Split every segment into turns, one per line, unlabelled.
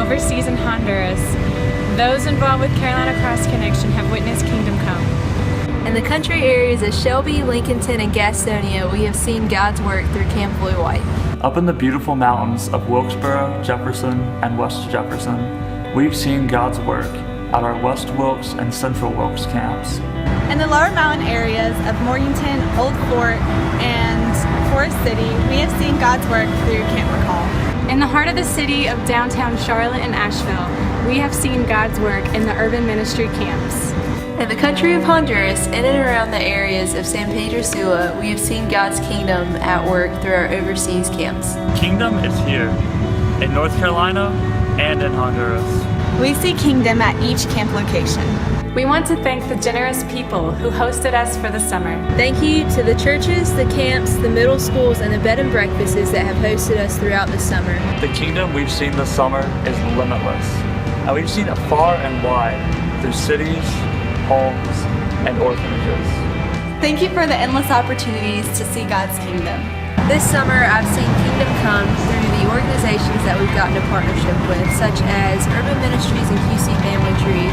overseas in Honduras, those involved with Carolina Cross Connection have witnessed Kingdom Come.
In the country areas of Shelby, Lincolnton, and Gastonia, we have seen God's work through Camp Blue White.
Up in the beautiful mountains of Wilkesboro, Jefferson, and West Jefferson, we've seen God's work at our West Wilkes and Central Wilkes camps.
In the lower mountain areas of Morganton, Old Fort, and Forest City, we have seen God's work through Camp McCall.
In the heart of the city of downtown Charlotte and Asheville, we have seen God's work in the urban ministry camps.
In the country of Honduras, in and around the areas of San Pedro Sula, we have seen God's kingdom at work through our overseas camps.
Kingdom is here, in North Carolina and in Honduras.
We see Kingdom at each camp location.
We want to thank the generous people who hosted us for the summer.
Thank you to the churches, the camps, the middle schools, and the bed and breakfasts that have hosted us throughout the summer.
The kingdom we've seen this summer is limitless, and we've seen it far and wide through cities, homes, and orphanages.
Thank you for the endless opportunities to see God's kingdom.
This summer, I've seen Kingdom come through the organizations that we've gotten a partnership with, such as Urban Ministries and QC Family Tree,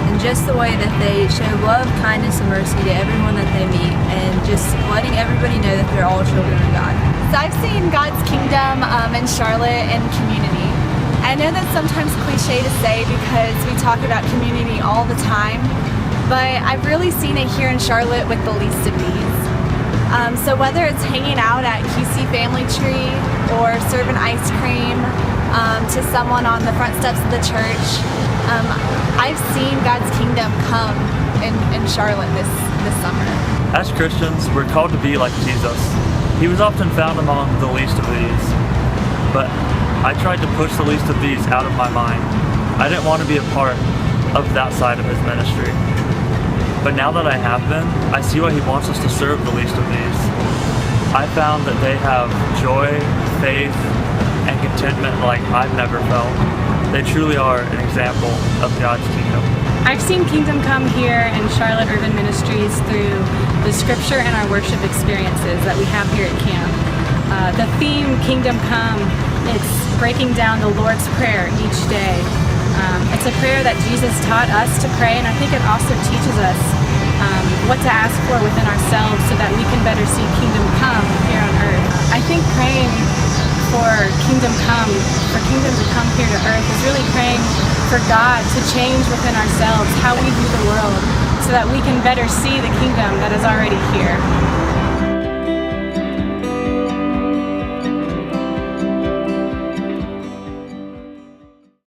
and just the way that they show love, kindness, and mercy to everyone that they meet, and just letting everybody know that they're all children of God.
So I've seen God's kingdom in Charlotte and community. I know that's sometimes cliche to say because we talk about community all the time, but I've really seen it here in Charlotte with the least of these. So whether it's hanging out at QC Family Tree or serving ice cream to someone on the front steps of the church, I've seen God's kingdom come in Charlotte this summer.
As Christians, we're called to be like Jesus. He was often found among the least of these, but I tried to push the least of these out of my mind. I didn't want to be a part of that side of his ministry. But now that I have been, I see why he wants us to serve the least of these. I found that they have joy, faith, and contentment like I've never felt. They truly are an example of God's kingdom.
I've seen Kingdom Come here in Charlotte Urban Ministries through the scripture and our worship experiences that we have here at camp. The theme, Kingdom Come, it's breaking down the Lord's Prayer each day. It's a prayer that Jesus taught us to pray, and I think it also teaches us what to ask for within ourselves so that we can better see Kingdom Come here on earth. I think praying for Kingdom to come here to earth is really praying for God to change within ourselves how we view the world so that we can better see the kingdom that is already here.